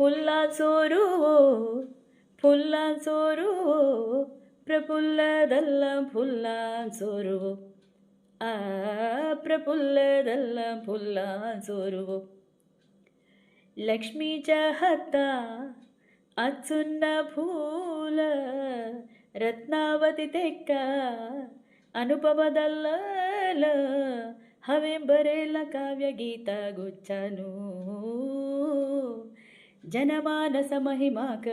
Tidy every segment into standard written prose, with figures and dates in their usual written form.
ಫುಲ್ಲ ಸೋರುವೋ ಫುಲ್ಲ ಸೋರುವೋ ಪ್ರಫುಲ್ಲದಲ್ಲ ಫುಲ್ಲ ಸೋರುವೋ ಆ ಪ್ರಫುಲ್ಲದಲ್ಲ ಫುಲ್ಲ ಸೋರುವೋ ಲಕ್ಷ್ಮೀच्या हाता अचुन्न फूल रत्नावती तेक्का ಅನುಪಮದಲ್ಲ ಹವೆ ಬರೆಲ ಕಾವ್ಯ ಗೀತ ಗುಚ್ಛನು ಜನಮಾನಸ ಮಹಿಮಾಕ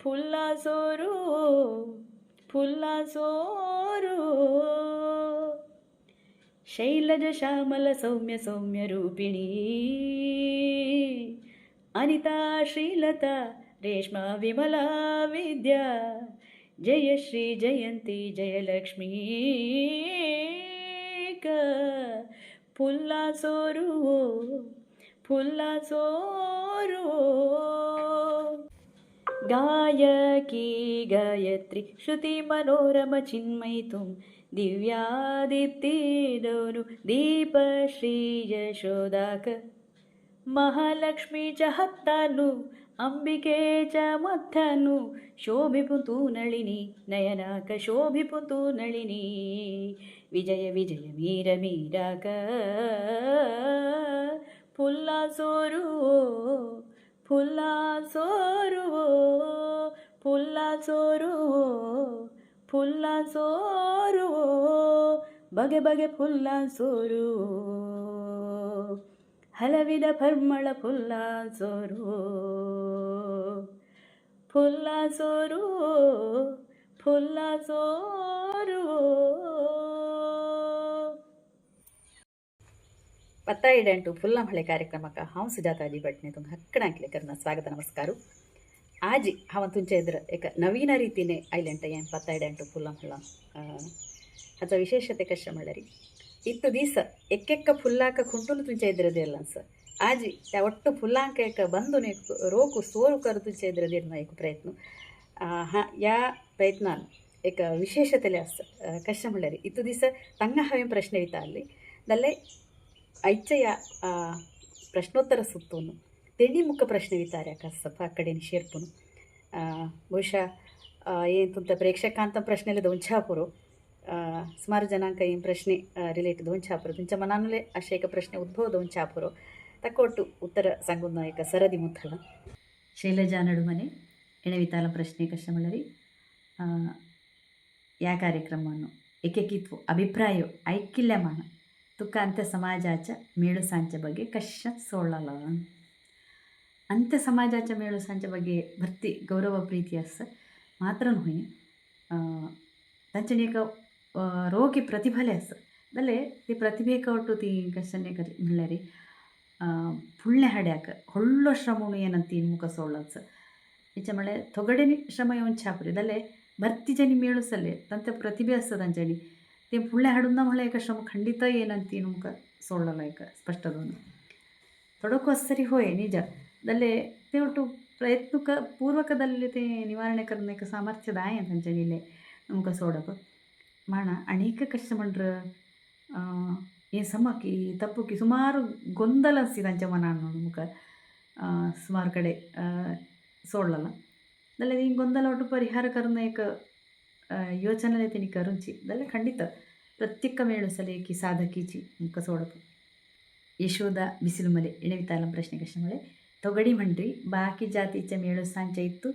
ಫುಲ್ಲ ಸೋರು ಫುಲ್ಲ ಸೋರು ಶೈಲಜ ಶ್ಯಾಮಲ ಸೌಮ್ಯ ಸೌಮ್ಯ ರೂಪಿಣಿ ಅನಿತಾ ಶ್ರೀಲತಾ ರೇಷ್ಮಾ ವಿಮಲಾ ವಿದ್ಯಾ ಜಯಶ್ರೀ ಜಯಂತಿ ಜಯಲಕ್ಷ್ಮೀ ಫುಲ್ಲ ಸೋರುವೋ ಫುಲ್ಲ ಸೋರುವೋ ಗಾಯಕಿ ಗಾಯತ್ರಿ ಶ್ರುತಿ ಮನೋರಮ ಚಿನ್ಮಯಿ ತುಂ ದಿವ್ಯಾದಿತ್ಯದವನು ದೀಪ ಶ್ರೀ ಯಶೋದಾಕ ಮಹಾಲಕ್ಷ್ಮೀ ಚ ಹತ್ತಾನು ಅಂಬಿಕೆ ಚ ಮತ್ತಾನು ಶೋಭಿಪುತು ನಳಿನಿ ನಯನಾಕ ಶೋಭಿಪುತು ನಳಿನಿ ವಿಜಯ ವಿಜಯ ಮೀರ ಮೀರಾಕ ಫುಲ್ಲ ಸೋರುವೋ ಫುಲ್ಲ ಸೋರುವೋ ಫುಲ್ಲ ಸೋರುವೋ ಫುಲ್ಲ ಸೋರುವೋ ಬಗೆ ಬಗೆ ಫುಲ್ಲ ಸೋರುವೋ ಹಲವಿದ ಪರಿಮಳ ಫುಲ್ಲ ಸೋರುವೋ ಫುಲ್ಲ ಸೋರುವೋ ಫುಲ್ಲ ಸೋರುವೋ. ಪತ್ತಾಯಿಡೆಂಟು ಫುಲ್ಲ ಮಳೆ ಕಾರ್ಯಕ್ರಮಕ್ಕೆ ಹಾಂ ಸುಜಾತಾಜಿ ಭಟ್ನೆ ತುಂಬ ಹಕ್ಕಣಾಕ್ಲಿಕ್ಕರ್ನ ಸ್ವಾಗತ ನಮಸ್ಕಾರ. ಆಜಿ ಹಾವ ತುಂಚೆ ಇದ್ರ ಏಕ ನವೀನ ರೀತಿನೇ ಐಲೆಂಟ ಏನು ಪತ್ತಾಯಿಡೆಂಟು ಫುಲ್ಲ ಮಳ ಅಥವಾ ವಿಶೇಷತೆ ಕಷ್ಟ ಮಾಡರಿ ಇತ್ತು ದಿವಸ ಎಕ್ಕೆಕ್ಕ ಫುಲ್ಲಾಕ ಕುಂಟುಲು ತುಂಚೆ ಇದ್ರದಿಲ್ಲ ಸರ್ ಆಜಿ ಒಟ್ಟು ಫುಲ್ಲಾಂಕ ಏಕ ಬಂದು ರೋಕು ಸೋರು ಕರು ತುಂಚೆ ಇದ್ರದಿರ್ನ ಏಕ ಪ್ರಯತ್ನ ಹಾಂ ಯಾ ಪ್ರಯತ್ನ ಏಕ ವಿಶೇಷತೆಲೆ ಅಸ್ತ ಕಷ್ಟ ಮಾಡರಿ ಇತ್ತು ದಿವಸ ತಂಗ ಹವೆ ಪ್ರಶ್ನೆ ಇತ್ತ ಅಲ್ಲಿ ದಲ್ಲೇ ಐಚೆಯ ಪ್ರಶ್ನೋತ್ತರ ಸುತ್ತೋನು ತೆಂಡಿ ಮುಖ ಪ್ರಶ್ನೆ ವಿತಾರೆ ಕಸಪ್ಪ ಆ ಕಡೆ ಶೇರ್ಪುನು ಬಹುಶಃ ಏನು ತುಂತ ಪ್ರೇಕ್ಷಕಾಂತ ಪ್ರಶ್ನೆಲೆ ದೊಂಚಾಪುರು ಸುಮಾರು ಜನಾಂಕ ಏನು ಪ್ರಶ್ನೆ ರಿಲೇಟ್ ದೊಂಚಾಪುರು ತುಂಚ ಮನಾನುಲೆ ಅಶೇಕ ಪ್ರಶ್ನೆ ಉದ್ಭವ ದೊಂಚಾಪುರು ತಕ್ಕೊಟ್ಟು ಉತ್ತರ ಸಂಗುದ ನಾಯಕ ಸರದಿ ಮುತ್ತಲ ಶೈಲಜಾ ನಡುಮನೆ ಎಣವಿತಾಲ ಪ್ರಶ್ನೆ ಕಷ್ಟಮಳರಿ ಯಾ ಕಾರ್ಯಕ್ರಮವನ್ನು ಏಕೆಕಿತ್ವು ಅಭಿಪ್ರಾಯ ಐಕ್ಯಲ್ಯಮಾನ ತುಕ್ಕ ಅಂತ್ಯ ಸಮಾಜಾಚ ಮೇಳು ಸಾಂಚ ಬಗ್ಗೆ ಕಷ್ಟ ಸೋಳಲ್ಲ ಅಂತ್ಯ ಸಮಾಜಾಚ ಮೇಳು ಸಾಂಚ ಬಗ್ಗೆ ಭರ್ತಿ ಗೌರವ ಪ್ರೀತಿ ಅಸ ಮಾತ್ರ ನೋಯ್ ತಂಚನೇಕ ರೋಗಿ ಪ್ರತಿಭಲೆ ಅಸ ದಲ್ಲೇ ತಿ ಪ್ರತಿಭೆ ಒಟ್ಟು ತಿ ಕಷ್ಟನೇ ಕರಿ ಮಳ್ಳರಿ ಪುಳ್ಳೆ ಹಡ್ಯಾಕ ಹೊಳ್ಳ ಶ್ರಮನು ಏನಂತ ಮುಖ ಸೋಳಸ ಈಚ ಮಳೆ ತೊಗಡೆನಿ ಶ್ರಮ ಒಂದು ಛಾಪುರಿ ದಲ್ಲೇ ಭರ್ತಿ ಜನಿ ಮೇಳುಸಲ್ಲೇ ತಂತೆ ಪ್ರತಿಭೆ ಅಸ್ತದಂಜನಿ ते फुडल्या हाडून म्हणलं एका श्रम ಖಂಡಿತ ಏನಂತ ಮುಖ ಸೋಳಲ್ಲ ಏಕ ಸ್ಪಷ್ಟದವನು ತೊಡಕು ಅಸರಿ ಹೋಯ್ ನಿಜ ದಲ್ಲೇ ते ಒಟ್ಟು ಪ್ರಯತ್ನಕ ಪೂರ್ವಕದಲ್ಲಿ ते ನಿವಾರಣೆ करण्याಕ ಸಾಮರ್ಥ್ಯದ ಆಯ ತಂಚನಿಲೆ ಮುಖ ಸೋಡಪ ಮಾಣ ಅನೇಕ ಕಷ್ಟ ಮಾಡ್ರ ಏನು ಸಮಕಿ ತಪ್ಪುಕಿ ಸುಮಾರು ಗೊಂದಲ ಅನ್ಸಿ ತಂಚ ಮನ ಮುಖ ಸುಮಾರು ಕಡೆ ಸೋಳಲ್ಲ ದಲ್ಲೇ ಈ ಗೊಂದಲ ಒಟ್ಟು ಪರಿಹಾರ करण्याक ಯೋಚನೆ ತಿನಿ ಕರುಂಚಿ ದಲ್ಲ ಖಂಡಿತ ಪ್ರತ್ಯೇಕ ಮೇಳು ಸಲೇಕಿ ಸಾಧಕಿಚಿ ಮುಖ ಸೋಡಪು ಯಶೋದ ಬಿಸಿಲು ಮಲೆ ಎಣವಿತಾಲ ಪ್ರಶ್ನೆ ಕಷ್ಟ ಮಳೆ ತೊಗಡಿ ಮಂಡ್ರಿ ಬಾಕಿ ಜಾತಿಚ ಮೇಳು ಸಾಂಚ ಇತ್ತು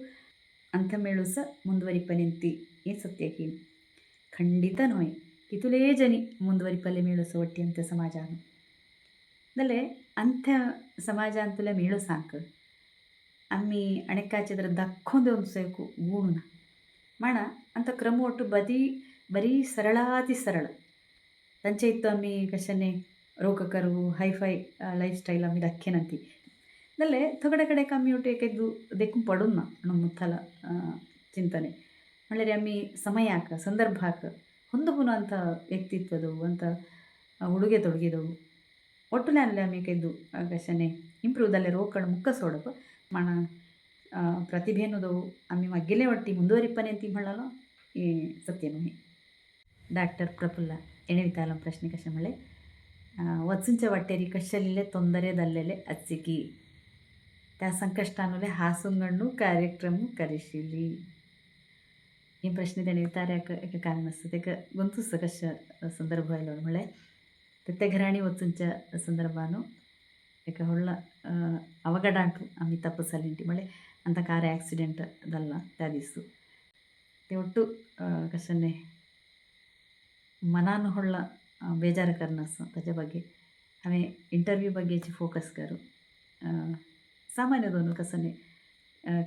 ಅಂಥ ಮೇಳು ಸಹ ಮುಂದುವರಿಪನೆಂತಿ ಏನು ಸತ್ಯಕಿ ಖಂಡಿತ ನೋಯ್ ಕಿತುಲೇ ಜನಿ ಮುಂದುವರಿಪಲ್ಲೆ ಮೇಳು ಸ ಒಟ್ಟಿ ಅಂತ್ಯ ಸಮಾಜ ದಲ್ಲೇ ಅಂತ್ಯ ಸಮಾಜ ಅಂತಲೇ ಮೇಳು ಸಾಂಕ ಅಮ್ಮಿ ಅಣೆಕಾಚಿದ್ರ ದಕ್ಕೊಂದೇ ಒಂದು ಸೇಕು ಗೂಣುನ ಮಾಣ ಅಂತ ಕ್ರಮ ಒಟ್ಟು ಬರೀ ಸರಳಾತಿ ಸರಳ ತಂಚೆ ಇತ್ತು ಅಮ್ಮಿ ಕಶನೆ ರೋಗಕರು ಹೈಫೈ ಲೈಫ್ ಸ್ಟೈಲ್ ಅಮ್ಮಿ ದಕ್ಕೇನಂತಿ ದಲ್ಲೇ ತೊಗಡೆ ಕಡೆ ಕಮ್ಮಿ ಒಟ್ಟು ಏಕೆದ್ದು ದೆಕ್ಕು ಪಡುನ್ನ ನಮ್ಮ ಮುತ್ತಲ ಚಿಂತನೆ ಮಳ್ಳರಿ ಅಮ್ಮಿ ಸಮಯ ಹಾಕ ಸಂದರ್ಭ ಹಾಕ ಹೊಂದಪುನ ಅಂತ ವ್ಯಕ್ತಿತ್ವದವು ಅಂತ ಉಡುಗೆ ತೊಡಗಿದವು ಒಟ್ಟುಲೆ ಅಲ್ಲೇ ಅಮ್ಮಿ ಕೆದ್ದು ಕಶನೆ ಇಂಪ್ರೂವ್ ದಲ್ಲೇ ರೋಕಳು ಮುಕ್ಕ ಸೋಡಪ ಮಾಣ ಪ್ರತಿಭೆ ಅನ್ನೋದವು ಅಮ್ಮಿ ಮಗ್ಗೆಲೆ ಒಟ್ಟಿ ಮುಂದುವರಿಪನೆ ಅಂತ ಮಳ್ಳಲ್ಲ ಈ ಸತ್ಯನೋಹಿ ಡಾಕ್ಟರ್ ಪ್ರಫುಲ್ಲ ಎಣವಿತಾಲ ಪ್ರಶ್ನೆ ಕಷ್ಟ ಮಳೆ ವತ್ಸುಂಚ ಹೊಟ್ಟೆರಿ ಕಷ್ಟಲಿಲೆ ತೊಂದರೆ ದಲ್ಲೆಲೆ ಅಚ್ಚಿಕಿ त्या संकष्टानुले हासूंगण्णू कार्यक्रम करिशिली. ही प्रश्न त्याने विचाराक एक कारण असतं ते गुंतुस्त कशा संदर्भ आयलो म्हळ्यार ते घराणी वचूंच्या संदर्भान एक व्हडलो ಅವಘಡ आमी ತಪ್ಪಿಸಲಿಂಟಿ म्हळ्यार अंत कार ಆಕ್ಸಿಡೆಂಟ್ जाल्ला त्या दिसू ते ಒಟ್ಟು कशें मनान व्हडलो बेजार करना ताच्या ಬಗ್ಗೆ हांवें इंटरव्यू बग्गेची फोकस करूं सामान्य दोन कसं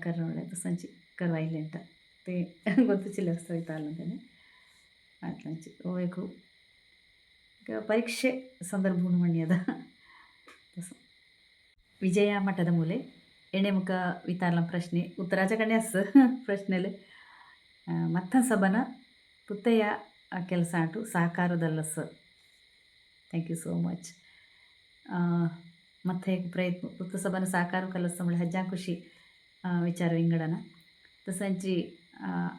करवले तसंची करवायले अंट ते ಗೊತ್ತಿಲ್ಲ ವಸ್ತು ಅಂತಾನೆ ಅಟ್ಲಂಚಿ ಓಬೇಕು ಈಗ ಪರೀಕ್ಷೆ ಸಂದರ್ಭ ಮಣ್ಯದ तसं विजया मठದ ಮೂಲೆ एणे मुख विचारला प्रश्ने उत्तराच्या कणे असं प्रश्नेले मत्तन सबन ತುತ್ತಯ್ಯ ಕೆಲಸ ಅಂಟು ಸಹಕಾರದಲ್ಲಸ ಥ್ಯಾಂಕ್ ಯು ಸೋ ಮಚ್ ಮತ್ತೆ प्रयत्न तुत्त सबन सहकार कलस मुळे हज्जा खुशी विचार विंगडना तसंची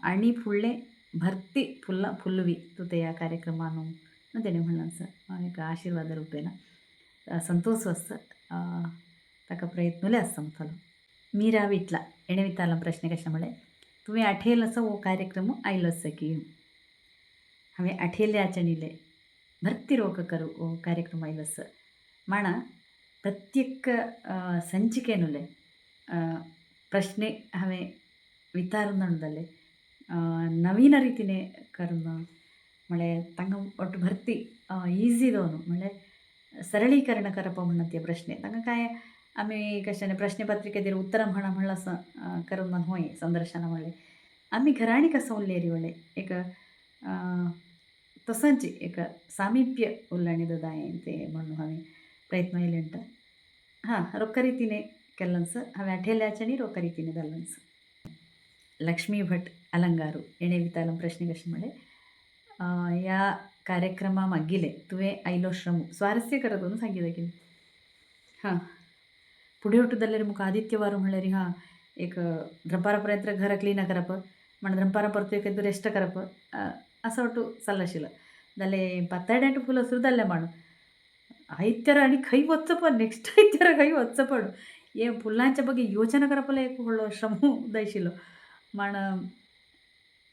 आणि फुडले भरती फुलवी तुतया कार्यक्रमानं तेणे म्हणलं सर एक आशीर्वाद रूपेन संतोष असतं ताका प्रयत्नले असतं म्हणलं मीरा विटला एणे विचारला प्रश्न कशामुळे तुम्ही आठेल असं वो कार्यक्रम आयलस की हांवें आठेले आचणिले भरती रोग करू ओ कार्यक्रम आयलस माण प्रत्येक संचिकेनुले प्रश्ने हांवें विचारून जाले नवीन रितीने करून म्हळ्यार तांकां ಒಟ್ಟು भरती इजी दोन म्हळ्यार सरळीकरण करप म्हणून ते प्रश्ने तांकां काय आमी कशें प्रश्नपत्रिके दिर उत्तर म्हणलं असं करून होय संदर्शना म्हणले आमी घराणी कसं उरलेली ಒಳ್ಳೆ एक तसंच एक सामिप्य उल्लाणिद दाय ते म्हणून हांवें प्रयत्न केले अंट हां रोख रितीने केल्लंस हांवें आठेले आचणी रोख रितीने जाल्लंस लक्ष्मी भट अलंगारू एणे विचारला प्रश्न कशें म्हळ्यार या कार्यक्रमा मागिले तुवें आयलो श्रम स्वारस्य करत म्हणून सांगितलं की हां पुढे उठू जाल्यार मुखार आदित्यवार म्हणल्यार हां एक दनपारापर्यंत घर क्लीन करप म्हण दनपारा परतू एक रेस्ट करप असं ಒಟ್ಟು चल्लाशिल्लो जाल्यार पातळ्यांट फुलां सुरू जाल्लें माण आयतार आनी खंय वचचो पण नेक्स्ट आयतार खंय वचचो पण हे फुलांच्या ಬಗ್ಗೆ ಯೋಚನೆ करपले एक व्हडलो श्रम जायशिल्लो माण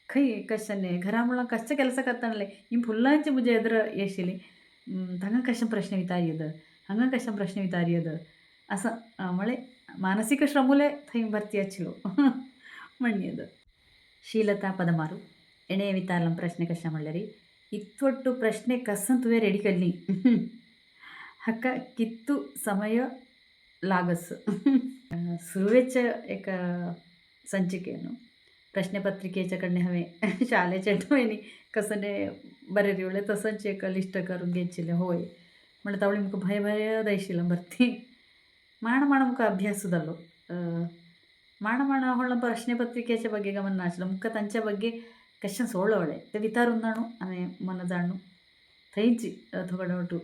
खंय कशें घरा म्हणून कशें ಕೆಲಸ करताले ही फुलांची मुजे एदर येशिल्ली तांकां कशें प्रश्न विचारयद हांगा कशें प्रश्न विचारयद असं म्हळ्यार मानसीक श्रमूले थंय भरती आशिल्लो म्हणयद शीलता पदमारू एणे विचारला प्रश्न कशें म्हणल्यार इतवट्टू प्रश्ने कसन तुवें रेडी केल्ली हाका कितू समय लागस सुरवेच्या एक संचिकेन प्रश्नपत्रिकेच्या कडने हांवें शाळेच्या टोयनी कसं बरें रिवलें तसंच एक लिस्ट करून घेतशिल्लें होय म्हणल्यार तावळी म्हाका भंय भंय जायशिल्लो भरती माण मुखार अभ्यास जालो माण व्हडलो प्रश्नपत्रिकेच्या ಬಗ್ಗೆ ಗಮನ नाशिल्लो मुखार तांच्या ಬಗ್ಗೆ कशें सोडवलें तें विचारून जाणू हांवें मन जाणू थंयच थोडे ಒಟ್ಟು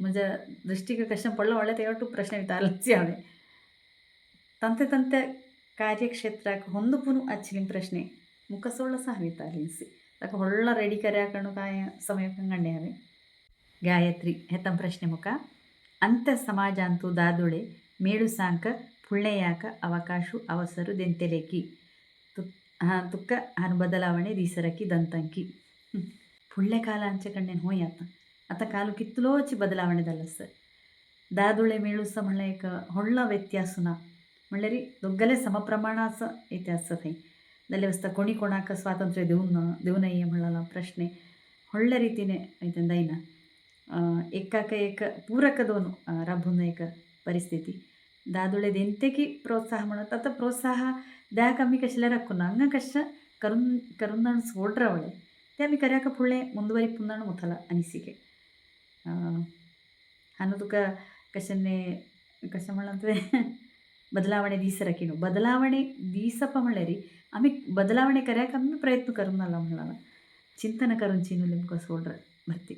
म्हज्या दृश्टीक कशें पडलो व्हडलें ते ಒಟ್ಟು प्रश्न विचारलेच हांवें ತಂತೆ ತಂತೆ ಕಾರ್ಯಕ್ಷೇತ್ರಕ್ಕೆ ಹೊಂದಿಪೂನು ಹಚ್ಚಿನ ಪ್ರಶ್ನೆ ಮುಖ ಸೊಳ್ಳ ಸಹ ವಿಚಾರಿಸಿ ताका व्हडलो रेडी करयाक काय समय कंगणे हांवें गायत्री हेता प्रश्ने मुखा अंत समाजांतू दादुळे मेळू सांक फुळ्ळेयाक ಅವಕಾಶ ಅವಸರು ದೆಂತೆಲೆಕಿ तुक्क हान बदलावणे दिसरकी दंतंकी फुडल्या कालांचे कडेन होय आतां काल कितलोच बदलावणे जाल्लो दादुळे मेळूस म्हणल्यार एक व्हडलो व्यत्यास ना म्हणल्यार दोगले समप्रमाणाच इतिहास थंय जाल्यार वस्ता कोणी कोणाक स्वातंत्र्य देऊ नये म्हणलेलो प्रश्ने व्हडल्या रितीने हितून जायना एकाक एक पूरक दोन राबून एक परिस्थिती दादुळे देंतेकी प्रोत्साह म्हणत आता प्रोत्साह द्याक आमी कसले राखूना हांगा कशें करून जाण सोडरवळे ते आमी करयाक फुडलें ಮುಂದುವರಿಪುಂದ ಮುತ್ತಲ ಅನಿಸಿಕೆ हांगा तुका कशें म्हणलां तुवें बदलावणे दीस राखीनो बदलावणे दीसप म्हणल्यार आमी बदलावणे करयाक आमी प्रयत्न करूंक नाला म्हणलां चिंतन करून चिनुले मुखार सोडर भरती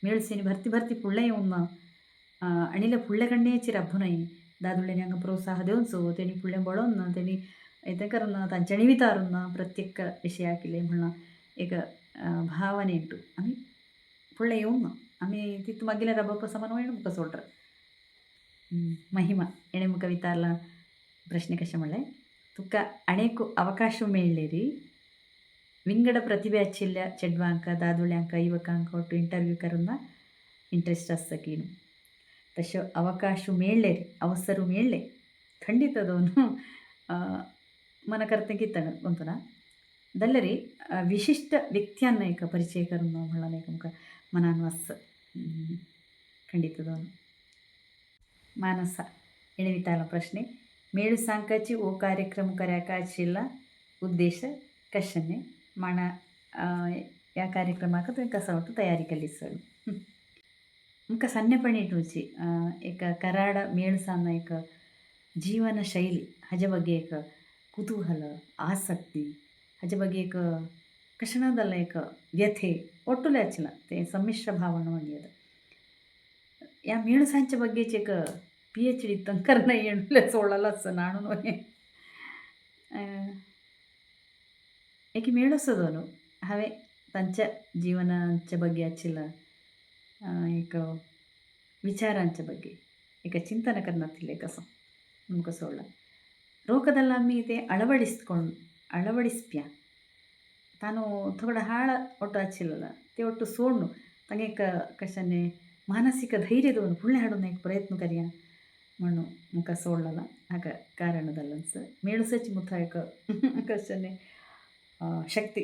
मेळसीनी भरती फुडलें येवं ना आणिले फुडले कडेची राबूनय दादुळ्यांनी हांगा प्रोत्साह देवचो तेणी फुडलें बळोवन ना तेणी हें करून ना तांच्यांनी विचारून ना प्रत्येक विशयाक कितें म्हणलां एक भावने उंटू आमी फुडलें येवंक ना आमी तितू मागीर राबप समान वयना मुखार सोडर महिमा एणे मुखार विचारलां प्रश्ने कशें म्हणलें तुका आनीक अवकाश मेळ्ळेरी विंगड प्रतिभे आशिल्ल्या चेडवांक दादोळ्यांक युवकांक ಒಟ್ಟು ಇಂಟರ್ವ್ಯೂ ಕರನ್ನ ಇಂಟ್ರೆಸ್ಟ್ ಆಸ್ತ ಕೀನು तशें ಅವಕಾಶ मेळ्ळे अवसर मेळ्ळे ಖಂಡಿತ ಅದವನು मन करतें कित्तान गोंतुना दल्लरी विशिष्ट व्यक्त्यांना एक परिचय करून म्हणून एक आमकां मनान वास खंडित ಅದವನು मानस एणे विचारला प्रश्ने मेळू सांगची ओ कार्यक्रम करायका आशिल्ला उद्देश कशें माना या कार्यक्रमाक तुवें कसो वाटू तयारी केली सर आमकां सान्नेपणी इटूची एक कराड मेळ सावन एक ಜೀವನ ಶೈಲಿ हाजे ಬಗ್ಗೆ एक ಕುತೂಹಲ ಆಸಕ್ತಿ हाजे ಬಗ್ಗೆ एक ಕಷಣದಲ್ಲ एक ವ್ಯಥೆ ಒಟ್ಟುಲೆ ಹಚ್ಚಲ ते ಸಮ್ಮಿಶ್ರ ಭಾವನೆ ಮಂಡ್ಯದ या मेणसांच्या बग्गेच एक PhD करणं येणले सोडलाच नाणून एक मेळसोदोनु हांवें तांच्या जिवनाच्या ಬಗ್ಗೆ आशिल्ल एक विचारांच्या ಬಗ್ಗೆ एक ಚಿಂತನೆ करनातिल्ले कसो आमकां सोडला ರೋಗದಲ್ಲಿ आमी ते ಅಳವಡಿಸ್ಪ್ಯಾ ತಾನು थोडं हाळ ಒಟ್ಟು आशिल्लो ते ಒಟ್ಟು सोडनु तांगे एक कशाने मानसिक धैर्य देऊन फुडलें हाडून एक प्रयत्न करया म्हणून मुखार सोडलेला हाका कारणदल्लच मेळसाची मुथा एक कशाने शक्ती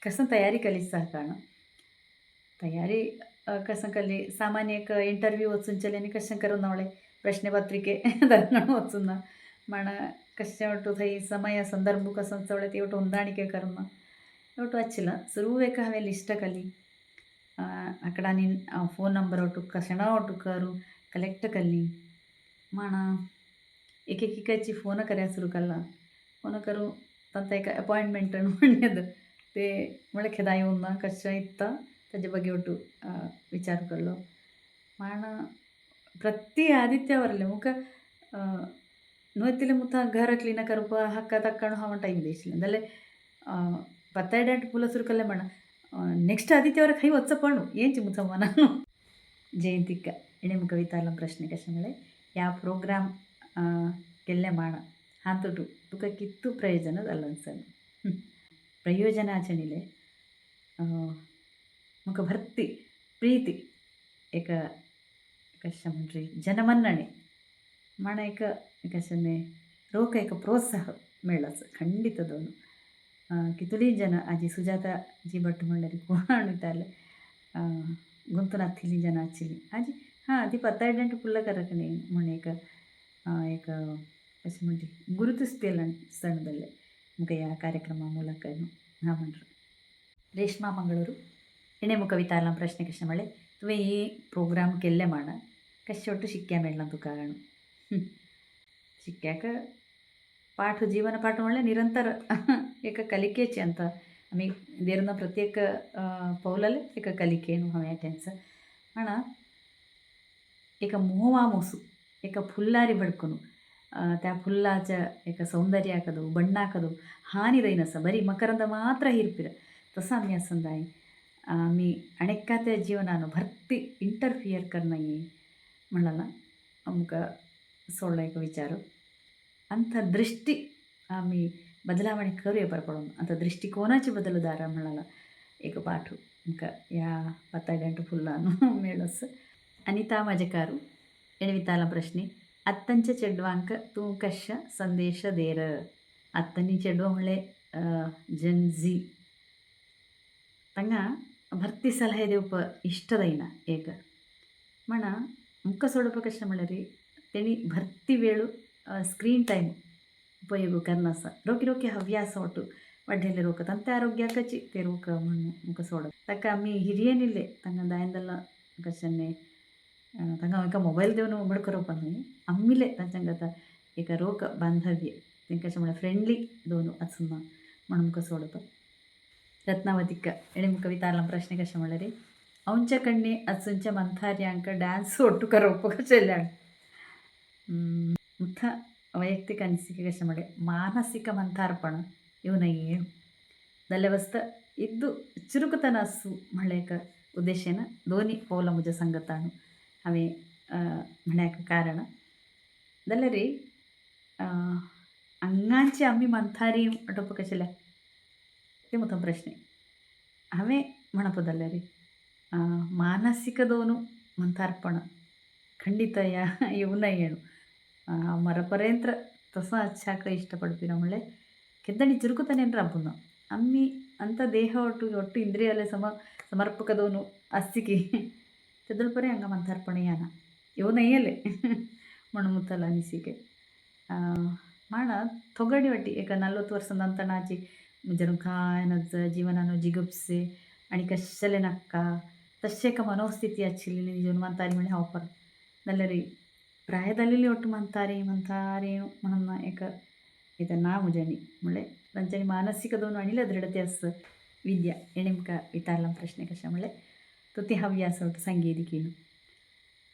कसं तयारी केली कारणं तयारी कसं केली सामान्य एक इंटरव्यू वचूनचेले आनी कशें करून आवळे प्रश्नपत्रिके धरगण वचून म्हण कशें ಒಟ್ಟು थंय ಸಮಯ ಸಂದರ್ಭ कसं चवळे ते ಒಟ್ಟು ಹೊಂದಾಣಿಕೆ ಕರ್ನ ಒಟ್ಟು ಹಚ್ಚಿಲ್ಲ सुरवेक हांवें लिस्ट केली आंकडांनी फोन नंबर ಒಟ್ಟು कशें ಒಟ್ಟು करू कलेक्ट केली म्हण एक एकेकाची फोन करया सुरू केला फोन करू तांचा एक अपॉइंटमेंट म्हणत ते म्हळ्यार खेदा येवन ना कशें इत्ता ताजे ಬಗ್ಗೆ ಒಟ್ಟು विचार केलो म्हण प्रति आदित्यावरले मुख नुयतले मुथ घर क्लीन करप हक्क तक्कण हांव टायम दिसलें जाल्यार पत्तायडांट फुलां सुरू केलें म्हण नेक्स्ट आदित्यावर खंय वचचो पण येंच मुथ मनान जयंतीक इणे मुखार विचारलो प्रश्न कशें म्हणलें ह्या प्रोग्राम केल्ले माण हातूंत तुका कितू प्रयोजन जालें सर प्रयोजनाचें म्हाका भरती प्रीती एक कशें म्हणटा जनमನ್ನಣೆ म्हण एक कशें रोख एक प्रोत्साह मेळ्ळोच खंडीत दोन कितलीं जन आजी सुजाता जी भट म्हणल्यार कोण वयताले गुंतनाथिल्लीं जन आशिल्लीं आजी हां ती पत्तायडांट फुल्ल करकणी म्हण एक एक कशें म्हणजे गुरुतिस्तेल सण जाल्ले मुखार ह्या कार्यक्रमा ಮೂಲಕ हां म्हणटा रेश्मा मंगळूरू इणे मुखार विचारला प्रश्न कशें म्हणलें तुवें ही प्रोग्राम केल्ले म्हण कशें ಒಟ್ಟು शिक्क्या मेळ्ळां तुका शिक्क्याक पाठ जीवन पाठ म्हणल्यार निरंतर एक कलिकेची ಅಂತ आमी देरना प्रत्येक पौलाले एक कलिके न्हू हांवें अटेन्स म्हण एक मोवा मोसू एक फुल्लारी बडकून त्या फुल्लाच्या एक सौंदर्याकದು ಬಣ್ಣಾಕದು ಹಾನಿದೈನಸ ಬರೀ ಮಕರಂದ ಮಾತ್ರ ಹಿರ್ಪಿರ तसं आमी आसून जाय आमी अनेकाच्या जीवनान भरती इंटरफियर करना म्हणला आमकां सोडलो एक विचार अंथ दृष्टी आमी बदलावणे करूया बरं पडून अंथ दृष्टिकोनाची बदलदार म्हणला एक पाठ आमकां ह्या पत्तायडांट फुल्लान मेळस अनिता म्हजेकारू एणे विचारला प्रश्ने अत्तंच्या चेडवांक तूं कशें संदेश देर अत्तनी चेडवां म्हणलें जनझी तांकां भरती सलहे दिवप इश्ट जायना एक म्हण मुखार सोडप कशें म्हणल्यार तेणी भरती वेळ स्क्रीन टायम उपयोग करनासा रोखी रोखी हव्यास ಒಟ್ಟು वाडलेले रोग तांच्या आरोग्याकची ते रोग म्हणून मुखार सोडप ताका आमी हिरयेन इल्ले तांकां दायंदल्ला कशें तांकां एका मोबायल दिवन उबड करप न्हय आमिले तांच्या आतां एक रोग बांधव्य तेंकां अशें म्हणल्यार फ्रेंडली दोन आसूं ना म्हणून मुखार सोडप रत्नावतीक एणे मुखार विचारला प्रश्न कशें म्हणल्यार अवच्या कण्णी अचूंच्या मंथार्यांक डान्स ಒಟ್ಟು करप कशें मुथ वैयक्तिक अनिसिके कशें म्हणल्यार मानसिक मंथारपण ಇವು नाही जाल्यार वस्त इद्दू चुरुकतन आसूं म्हणल्यार एक उद्देशेन दोनी पौलां म्हज्या संगतान हांवें म्हण्याक कारण जाल्यार ह्यांची आम्ही मंथारी टोप कशेले ते मुद्दाम प्रश्ने हांवें म्हणपदल्ले रे मानसिकदोनु मंथारपण ಖಂಡಿತ ಇವನಯ್ಯನು ಮರಪರೇಂತ್ರ ತಸ ಹಚ್ಚಾಕ ಇಷ್ಟಪಡ್ತೀವಿ നമ്മളെ ಕೆದ್ದಣಿ ಚುರುಕುತಾನೇನ್ರ ಹಬ್ಬನ ಅಮ್ಮಿ ಅಂಥ ದೇಹ ಒಟ್ಟು ಇಂದ್ರಿಯಾಲೆ ಸಮರ್ಪಕದವನು ಅಸ್ತಿಕಿ ತೆದ್ದಲ್ಪರೆ ಹಂಗ ಮಂತಾರ್ಪಣೆಯಾನ ಇವನಯ್ಯಲೆ ಮಣಮುತ್ತಲ ಅನಿಸಿಕೆ ಮಾಡ ತೊಗಡಿ ಒಟ್ಟಿ ಏಕ 40 ವರ್ಷದಂತ ನಾಚಿ जणू काय नज जीवनानं जिगुप्से आणि कशाले नक्का तसे का मनोस्थिती आचिल्ली जीवन म्हणतारी म्हणे हाव पर ನಲ್ಲರಿ ಪ್ರಾಯದಲ್ಲಿ ಒಟ್ಟು ಮಂತಾರೇನು म्हणून एक इथं नाव मुजनी म्हणले त्यांच्यानी मानसिकदोन आणि दृढते असं विद्या हे नेमका विचारला प्रश्न कशा म्हणले तो ती ಹವ್ಯಾಸ ಒಟ್ಟು ಸಂಗೀತಿಕೇನು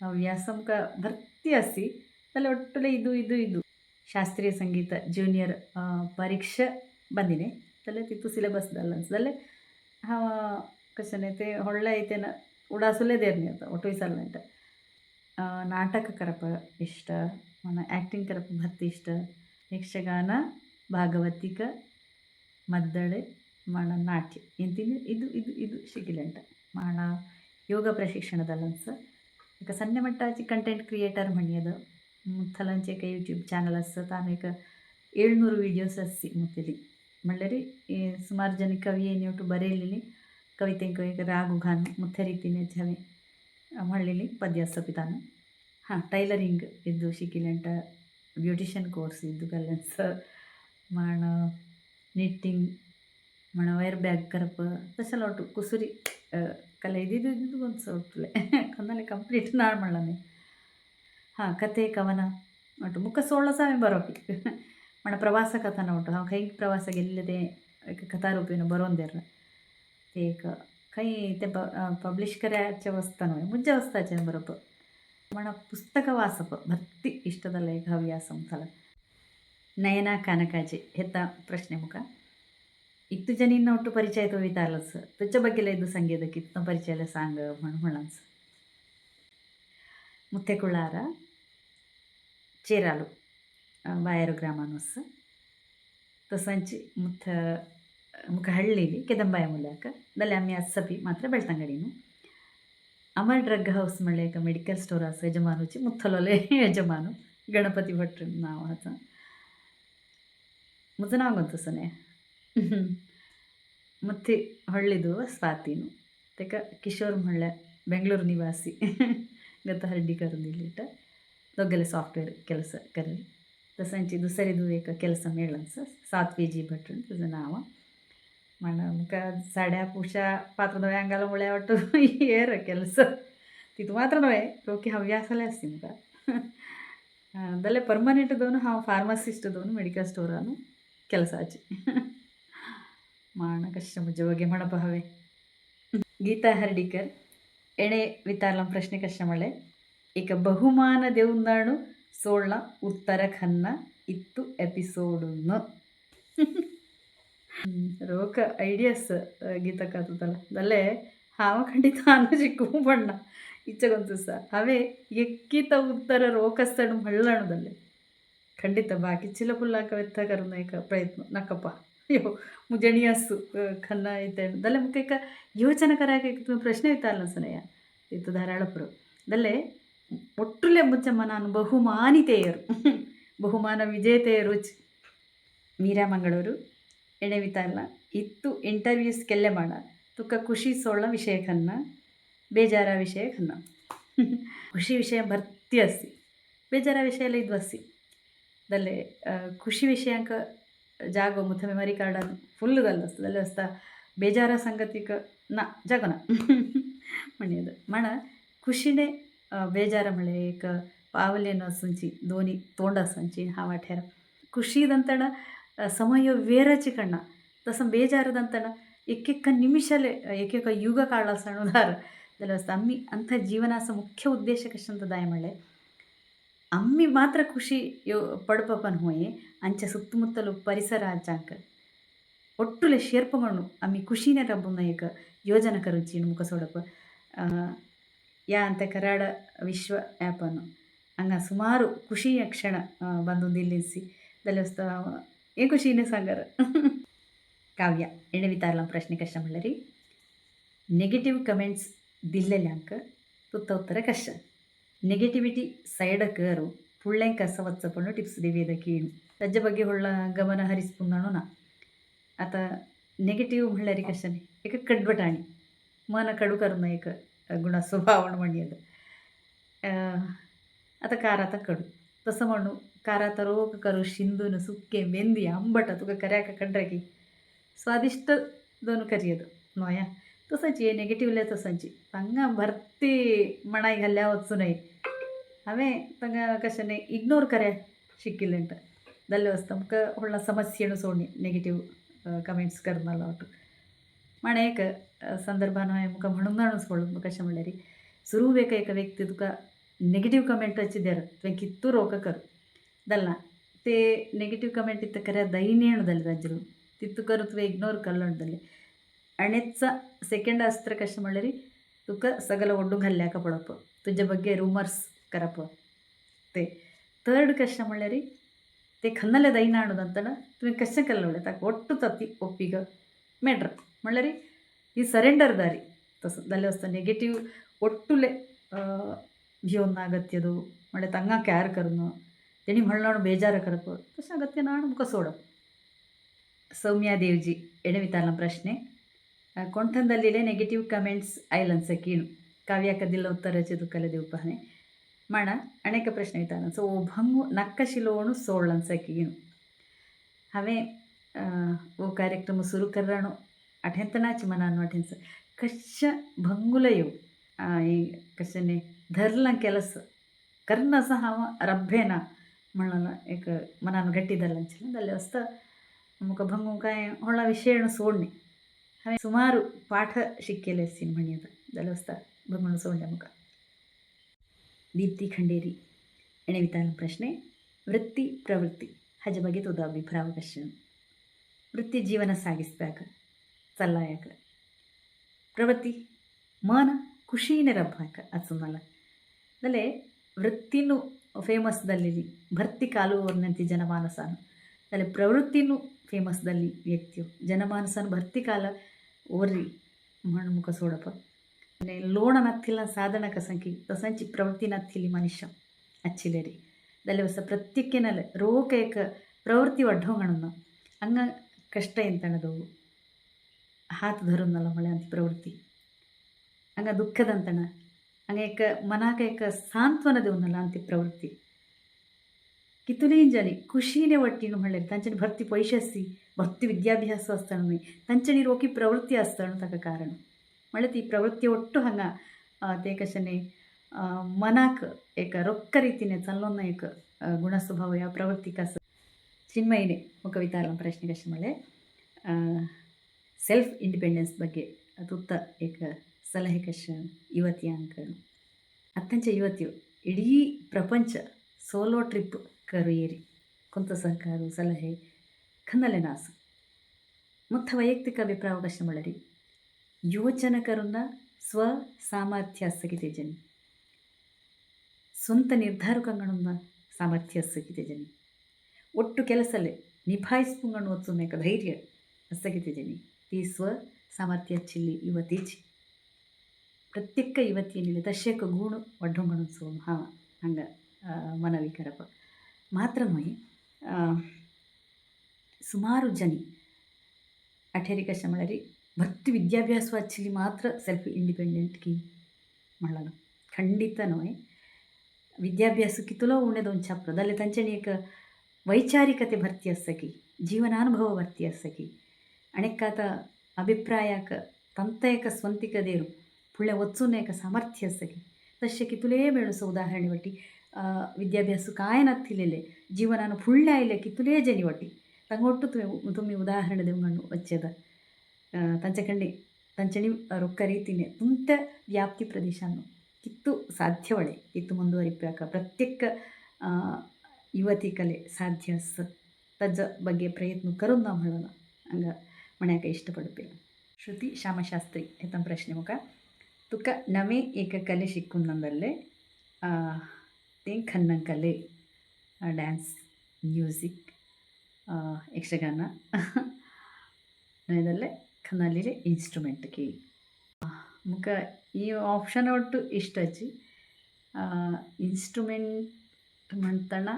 ಹವ್ಯಾಸ ಮುಖ ಭರ್ತಿ ಅಸ್ತಿ ತಲೆ ಒಟ್ಟಲೆ ಇದು ಶಾಸ್ತ್ರೀಯ ಸಂಗೀತ ಜೂನಿಯರ್ परीक्षा ಬಂದಿನಿ तले तितू सिलेबस जाल्लो जाल्यार हांव कशें न्ही तें व्हडलें इतेन उडासुले देर न्ही आतां ಒಟ್ಟು विसरलें ನಾಟಕ करप इष्ट मला ॲक्टिंग करप भरती इष्ट ಯಕ್ಷಗಾನ ಭಾಗವತಿಕ ಮದ್ದಳೆ ಮಾಡ ನಾಟ್ಯ ಇಂತಿನ ಇದು ಶಿಕಿಲೆಂಟ ಮಾಡ ಯೋಗ ಪ್ರಶಿಕ್ಷಣದಲ್ಲಂಸ एक सण्ण मट्टाची कंटेंट क्रिएटर म्हणयद मुथलांचे एक यूट्यूब चॅनल असतं तान एक 700 व्हिडिओस असती मुतली म्हणल्यार सुमार जन कवी येणी ಒಟ್ಟು ಬರೆಯಲಿನಿ ಕವಿತೆಂಕ एक राग घान मुथ्या ರೀತಿನೇ हांवें म्हणलेली पद्य असतं पितानं हां टैलरिंग इद्दू शिकिलेंट ब्युटिशियन कोर्स इद्दू कल्लेंस म्हण निट्टिंग म्हण वयर बॅग करप तशें ಒಟ್ಟು कुसुरी ಕಲೆ ಇದು ಒಂದು ಒಟ್ಟುಲೆ ಕನ್ನಲೆ ಕಂಪ್ಲೀಟ್ ನಾಳು म्हणलं हां कथे कवन ಒಟ್ಟು ಮುಖ 16 हांवें बरोवपी म्हण प्रवास कथाना ಒಟ್ಟು हांव खंय प्रवास गेल्ले एक कथा रुपीन बरोवन देर ते एक खंय ते पब्लिश करायचे वस्ता न्हय मुज्जे वस्ताचें बरोवप म्हण पुस्तक वाचप भक्ती इष्टदಲ್ಲ एक ಹವ್ಯಾಸ ಅಂತಲ್ಲ ನಯನ ಕಾನಕಾಜೆ ಹೆತ್ತ ಪ್ರಶ್ನೆ ಮುಖ ಇತ್ತು ಜನಿನ್ನ ಒಟ್ಟು ಪರಿಚಯ ತೋವಿತಾರ್ಲಸ್ ತುಚ್ಚ ಬಗ್ಗೆಲ್ಲ ಇದು ಸಂಗೀತಕ್ಕೆ ಇತ್ತು ಪರಿಚಯ ಎಲ್ಲ ಸಾಂಗ್ म्हणस ಮುತ್ತೆಕುಳ್ಳಾರ ಚೇರಾಲು ಬಾಯರು ಗ್ರಾಮಾನುಸ್ तसंच मुख हळ्ळीली केदंबाय मुल्याक जाल्यार आमी आसपी मात्र बेಳ್ತಂಗಡಿನು अमर ड्रग हाऊस म्हणले एक मेडिकल स्टोर आसा यजमानूची मुथलोले यजमानू गणपती भट नाव आसा म्हजो नाव गोंतसने मुत्ती हळ्ळीದು स्वातीनु तेका किशोर म्हणले बेंगळूರು निवासी गत हर्डीकर दिलीट दोगले सॉफ्टवेअर ಕೆಲಸ करी तसंच दुसरीದು एक ಕೆಲಸ मेळ्ळंस सातवी जी भट तुझं नाव म्हण मुका साड्या पुशा पात्र नव्हे अंगाला मुळ्या ಒಟ್ಟು ಏರ ಕೆಲಸ तितू मात्र नव्हे रोखी ಹವ್ಯಾಸಲೇ असती मुका जाल्यार पर्मನೆಂಟ್ दोन हांव फार्मासिस्ट दोन मेडिकल स्टोरानु ಕೆಲಸಾची म्हण कशें म्हजे ಬಗ್ಗೆ म्हणप हांवें गीता हर्डीकर एणे विचारला प्रश्न कशें म्हणले एक ಬಹುಮಾನ देऊन सोडला उत्तराखंड इत्तू एपिसोडून रोक ಐಡಿಯಾಸ್ ಗೀತಕ್ಕಾತದಲ್ಲ ದಲ್ಲೇ ಹಾವ ಖಂಡಿತ ಅನ್ನ ಚಿಕ್ಕು ಬಣ್ಣ ಇಚ್ಚಗೊಂದು ಸಹ ಅವೇ ಎಕ್ಕಿತ ಉತ್ತರ ರೋಕಸ್ತಡು ಮಳ್ಳಣದಲ್ಲೇ ಖಂಡಿತ ಬಾಕಿ ಚಿಲಪುಲ್ಲಾಕ ವ್ಯರ್ಥ ಕರುನ ಏಕ ಪ್ರಯತ್ನ ನಕ್ಕಪ್ಪ ಅಯ್ಯೋ मुजणी असू खन्ना येते जाल्यार मुका एक योचना करायक एक तुम्ही प्रश्न विचारला सनया तितू धाराळपुर जाल्यार ಒಟ್ಟುಲೆ ಮುಚ್ಚ ನಾನು ಬಹುಮಾನಿತೆಯರು ಬಹುಮಾನ ವಿಜೇತೆಯರುಚ್ ಮೀರಾ ಮಂಗಳೂರು ಎಣೆ ವಿತಾರಲ್ಲ ಇತ್ತು ಇಂಟರ್ವ್ಯೂಸ್ ಕೆಲ್ಲೆ ಮಾಡ ತುಕ್ಕ ಖುಷಿ ಸೋಳ್ಳ ವಿಷಯ ಖನ್ನ ಬೇಜಾರ ವಿಷಯ ಖನ್ನ ಖುಷಿ ವಿಷಯ ಭರ್ತಿ ಅಸ್ತಿ ಬೇಜಾರ ವಿಷಯ ಎಲ್ಲ ಇದು ಅಸ್ತಿ ದಲ್ಲೇ ಖುಷಿ ವಿಷಯಾಂಕ ಜಾಗೋ ಮುತ್ತ ಮೆಮರಿ ಕಾರ್ಡನ್ನು ಫುಲ್ ಗಲ್ಲ असतं जाल्यार असता बेजारा संगतीक ना जागोना म्हणयेद म्हण खुशीने बेजार म्हणले एक पावलेन आसूंची दोनी तोंड आसूंची हा वाठ्यार ಖುಷಿದಂತಣ ಸಮಯ ವೇರಚಿ ಕಣ್ಣ तसं ಬೇಜಾರದಂತಣ एक निमिषाले एक युग काढला सणुदार जाल्यार असता आम्ही अंथ जीवनाचा मुख्य उद्देश कशेंत दाय म्हणले आम्ही मात्र ಖುಷಿ ಪಡ್ಪಪನ್ ಹೋಯೆ ಅಂಚೆ ಸುತ್ತಮುತ್ತಲು ಪರಿಸರ ಅಂಚಾಂಕ ಒಟ್ಟುಲೆ ಶೇರ್ಪಗೊಂಡು ಆಮ್ಮಿ ಖುಷಿನೇ ರಬ್ಬುನ ಏಕ ಯೋಜನೆ ಕರುಚಿ ಮುಖ ಸೋಡಪ ಯಾ ಅಂತ ಕರಾಡ ವಿಶ್ವ ಆ್ಯಪನ್ನು ಹಂಗ ಸುಮಾರು ಖುಷಿಯ ಕ್ಷಣ ಬಂದು ನಿಲ್ಲಿಸಿ ದಲ್ಲಸ್ತ हे खुशीने सांगा काव्या येणे विचारला प्रश्न कशा म्हणलं री नेगेटिव्ह कमेंट्स दिल्लेल्यांक तुत्त उत्तर कशा ನೆಗೆಟಿವಿಟಿ ಸೈಡಕ್ಕೆ ಯಾರು ಪುಳ್ಳೆಂಕ ಕಸವಚ್ಚಪಣ್ಣು ಟಿಪ್ಸ್ ದೇವಿಯದ ಕೀಣು ರಜ್ಜೆ ಬಗ್ಗೆ ಹೊಳ್ಳ ಗಮನ ಹರಿಸ್ಪುಂದಾಣು ನಾ ಆತ ನೆಗೆಟಿವ್ म्हणल्यारी कशाने एक कडवटाणी मन कडू करणं एक गुण स्वभावण म्हणून आता कार आता कडू तसं म्हणू कार आता रोग करू शिंदून सुके मेंदी आंबट तुका कर्याक कंड्रे की स्वादिष्ट दोन करियದು ನೋಯ तसंची नेगेटिव्हला तसंची ತಂಗ ಭರ್ತಿ ಮಣಾಯಿ घाल्या वचू नये हांवें तांकां कशाने इग्नोर कर्या शिकिल्लेंट जाल्ले वचता आमकां व्हडला समस्येणू सोडणी नेगेटीव कमेंट्स करनालो वाटू म्हण एक संदर्भान हांवें मुका म्हणून जाणूच पडलो कशें म्हणल्यार सुरू एक व्यक्ती तुका नेगेटीव कमेंटाची देर तुवें कित्तू रोक कर दल्ला ते नेगेटीव कमेंट इत्त कर्या दैन्यण जालें ताजेर तितू करून तुवें इग्नोर करलो जालें आणेच सेकंड अस्त्र कशें म्हणल्यार तुका सगळं ओड्डू घाल्ल्याक पडप तुजे ಬಗ್ಗೆ ರೂಮರ್ಸ್ करप ते थर्ड कशें म्हणल्यार ते खन्नले दयना ಅನ್ನೋದಂತನ तुवें कशें केल्लें उलय ताका ಒಟ್ಟು तती ಒಪ್ಪಿಗ मेड्र म्हणल्यार ही सरेंडर दारी तसं जाल्लें वचता नेगेटीव ಒಟ್ಟುಲೆ घेवन ना अगत्यदो म्हणल्यार तांकां कॅर करणं तेणी म्हणलं बेजार करप तशें अगत्य ना मुखार सोडप सौम्या देवजी एणे विचारला प्रश्ने कोणठंदल्लेले नेगेटिव्ह कमेंट्स आयलन्स कीणू काव्याक दिल्लं उत्तराचे तुकाले देवपाने माण अनेक प्रश्न विचारला सो ओभंगू नक्कशिलोणू सोडलंच कीणू हांवें वो कार्यक्रम सुरू करराणू अठेंतनाची मनान वाटेंच कशें भंगुलयो कशें धरलां केलस करना असं हांव रब्बेना म्हणून एक मनान गट्टी धरलांचें जाल्लें वचता मुका भंगू कांय व्हडला विशय सोडणी हांवें सुमार पाठ शिकले सीन म्हणी आतां जाल्यार वचता भंगूण सोडलें मुका दीप्ती खंडेरी एणे विचारला प्रश्ने ವೃತ್ತಿ ಪ್ರವೃತ್ತಿ ಹಾಜೆ ಬಗ್ಗೆ ತುದ ಅಭಿಪ್ರಾಯ ಕಷ್ಟ ವೃತ್ತಿ ಜೀವನ ಸಾಗಿಸ್ಬೇಕು ಚಲ್ಲಾಯಕ ಪ್ರವೃತ್ತಿ ಮನ ಖುಷಿನೇ ರಬ್ಬಾಕ ಅಚ್ಚುನಲ್ಲ ದಲೆ ವೃತ್ತಿನೂ ಫೇಮಸ್ದಲ್ಲಿ ಭರ್ತಿ ಕಾಲುವರ್ನಂತಿ ಜನಮಾನಸಾನು ದಲೆ ಪ್ರವೃತ್ತಿನೂ ಫೇಮಸ್ದಲ್ಲಿ ವ್ಯಕ್ತಿಯು ಜನಮಾನಸಾನು ಭರ್ತಿ ಕಾಲ ಓರ್ರಿ ಮುಖ ಸೋಡಪ್ಪ लोण नथिला साधन कसंकी तसंची प्रवृत्ती नथिली मनुष्य अच्छिले री जाल्यार वस प्रत्येकेनल रोक एक प्रवृत्ती वाढवंगण हंग कष्ट ಎಂತಣದು हात धरून नला म्हळ्यार ती प्रवृत्ती हंग दुःखದಂತಣ हंग एक मनाक एक सांत्वನ देऊन ती प्रवृत्ती कितुलेन जाली खुशीने वट्टीन म्हळ्यार तांच्यानी भरती पयशे आसती भरती विद्याभ्यास आसता न्हय तांच्यानी रोखी प्रवृत्ती आसता ताका कारण म्हळ्यार ती प्रवृत्ती ಒಟ್ಟು हांगा ते कशें मनाक एक रोक्क रितीने चल्लोन एक गुणस्वभाव ह्या प्रवृत्तीक आसा चिन्मयीने मुका विचारला प्रश्न कशें म्हळ्यार सेल्फ इंडिपेंडन्स ಬಗ್ಗೆ ತುತ್ತ एक ಸಲಹೆ ಕಶೆ ಯುವತಿಯಾಂಕ ಅತ್ತಂಚೆ ಯುವತಿಯು ಇಡೀ ಪ್ರಪಂಚ ಸೋಲೋ ಟ್ರಿಪ್ ಕರಿಯರಿ ಕೊಂತ ಸಹಕಾರ ಸಲಹೆ ಖನ್ನಲೆ ನಾಸ ಮತ್ತು ವೈಯಕ್ತಿಕ ಅಭಿಪ್ರಾಯ ಕಶೆ म्हळ्यार ಯೋಚನೆ ಕರುನ್ನ ಸ್ವ ಸಾಮರ್ಥ್ಯ असकिते जनी ಸ್ವಂತ ನಿರ್ಧಾರಕಂಗಣುನ್ನ ಸಾಮರ್ಥ್ಯ असकिते जनी ಒಟ್ಟು ಕೆಲಸಲ್ಲೇ ನಿಭಾಯಿಸ್ಪುಂಗಣ್ಣು ವಚ್ಚುನೇಕ ಧೈರ್ಯ असकिते जनी ती स्व सामर्थ्य चिल्ली युवतीची प्रत्येक युवतीयेनिले तशेक गुण वाढवंगणून सोडून हां हांगा मनवी करप मात्र न्हय सुमारू जनी अठेरी कशें म्हळ्यार भक्ती विद्याभ्यास वाचिल्ली मात्र सेल्फ इंडिपेंडेंट की म्हणला खंडित न्हय विद्याभ्यास कितलो उणें दोन छाप्र जाल्यार तांच्यांनी एक वैचारिकते भरती आसा की जीवनानुभव भरती आसा की आनीक आतां अभिप्रायाक ತಂತ एक ಸ್ವಂತಿಕ ದೇರು फुडलें वचून एक सामर्थ्य आसा की तशें कितले मेळून उदाहरणी वाटी विद्याभ्यास कांय नाथिल्लेले जीवनान फुडलें आयले कितले जनी वाटी तांकां ಒಟ್ಟು तुमी उदाहरण दिवंक वच्चेद तांचे कडेन तांच्यांनी ರೊಕ್ಕ ರೀತಿನೇ ತುಂಟ ವ್ಯಾಪ್ತಿ ಪ್ರದೇಶವನ್ನು ಕಿತ್ತು ಸಾಧ್ಯವಳೆ ಕಿತ್ತು ಮುಂದುವರಿಪಾಕ ಪ್ರತ್ಯೇಕ ಯುವತಿ ಕಲೆ ಸಾಧ್ಯ ತಜ್ಜ ಬಗ್ಗೆ ಪ್ರಯತ್ನ ಕरून ना म्हणून ಹಂಗೆ म्हण्याक इष्टपडपी श्रुती श्यामशास्त्री येता प्रश्न मुका तुका नवे एक कले शिकून नंदरले ते खन्न कले ड्यान्स म्युझिक ಯಕ್ಷಗಾನ ಇದಲ್ಲೇ ಕನ್ನಲಿಲೆ ಇನ್ಸ್ಟ್ರುಮೆಂಟ್ ಕಿ ಮುಖ ಈ ಆಪ್ಷನ್ ಒಟ್ಟು ಇಷ್ಟ ಹಚ್ಚಿ ಇನ್ಸ್ಟ್ರುಮೆಂಟ್ ಮಂತಣ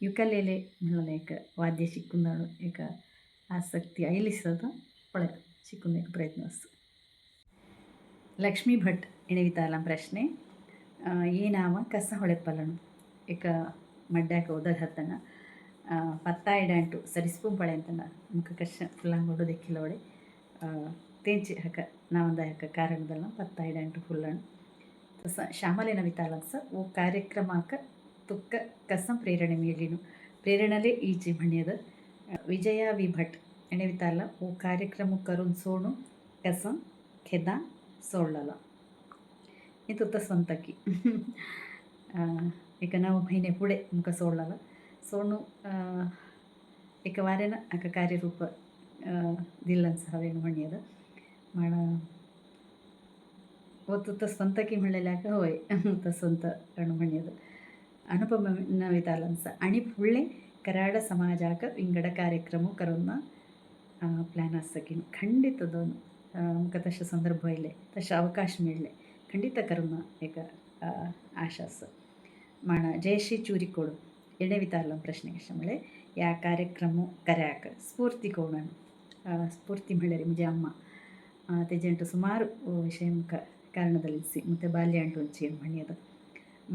ಯುಕಲೇಲೆ म्हणलं एक वाद्य शिकून एक आसक्ती आयलिसद पळय शिकून एक प्रयत्न असतो. ಲಕ್ಷ್ಮೀ ಭಟ್ ಎಣಿವಿತಾಲ ಪ್ರಶ್ನೆ ಈ ನಾಮ ಕಸ ಹೊಳೆಪ್ಪಲನು ಏಕ ಮಡ್ಯಾಕ ಉದಗ ಹತ್ತನ ಪತ್ತಾಯಿಡಂಟು ಸರಿಸ್ಪು ಪಳೆ ಅಂತನ ಮುಖ ಕಷ್ಟ ಫುಲ್ಲಂಗೋಡು ದೆಕ್ಕಿಲ್ಲ ಒಡೆ ತೇಂಚಿ ಹಕ ನಾವಂದಾಯಕ ಕಾರಣದಲ್ಲ ಪತ್ತಾಯಿಡಂಟು ಫುಲ್ಲಣು ತಸ ಶ್ಯಾಮಲೇನ ವಿತಾಲಸ ಓ ಕಾರ್ಯಕ್ರಮಕ ತುಕ್ಕ ಕಸ ಪ್ರೇರಣೆ ಮೇಲಿನು ಪ್ರೇರಣಲೆ ಈಚಿ ಮಣ್ಯದ ವಿಜಯ ವಿ ಭಟ್ ಎಣಿವಿತಾಲ ಓ ಕಾರ್ಯಕ್ರಮ ಕರುನ್ ಸೋಣು ಕಸ ಖೆದ सोडलेला हे तुमचं स्ವಂತ की एक 9 महिने पुढे मुका सोडलेला सोडून एक वाऱ्यानं हाका कार्यरूप दिल्लं हांवें म्हणयेद म्हण हो तुमचं स्ವಂತ की म्हणलेल्याक होय तो स्ವಂತ म्हणयेद अनुभव नवितालंच आणि फुडले कराड समाजाक विंगड कार्यक्रम करून प्लॅन असतं की खंडित दोन मुका तशें संदर्भ येयले तशें अवकाश मेळ्ळे खंडित करून एक आशा आसा म्हण जयश्री चुरीकोड एणे विचारलो प्रश्न कशें म्हणल्यार ह्या कार्यक्रम कर्याक स्फूर्ती कोण स्फूर्ती म्हणल्यार म्हणजे अम्मा तेजेंटು ಸುಮಾರು ವಿಷಯ ಮುಖ ಕಾರಣದಲ್ಲಿಸಿ ಮತ್ತು ಬಾಲ್ಯ ಅಂಟು ಒಂಚಿ ಮಣಿಯದ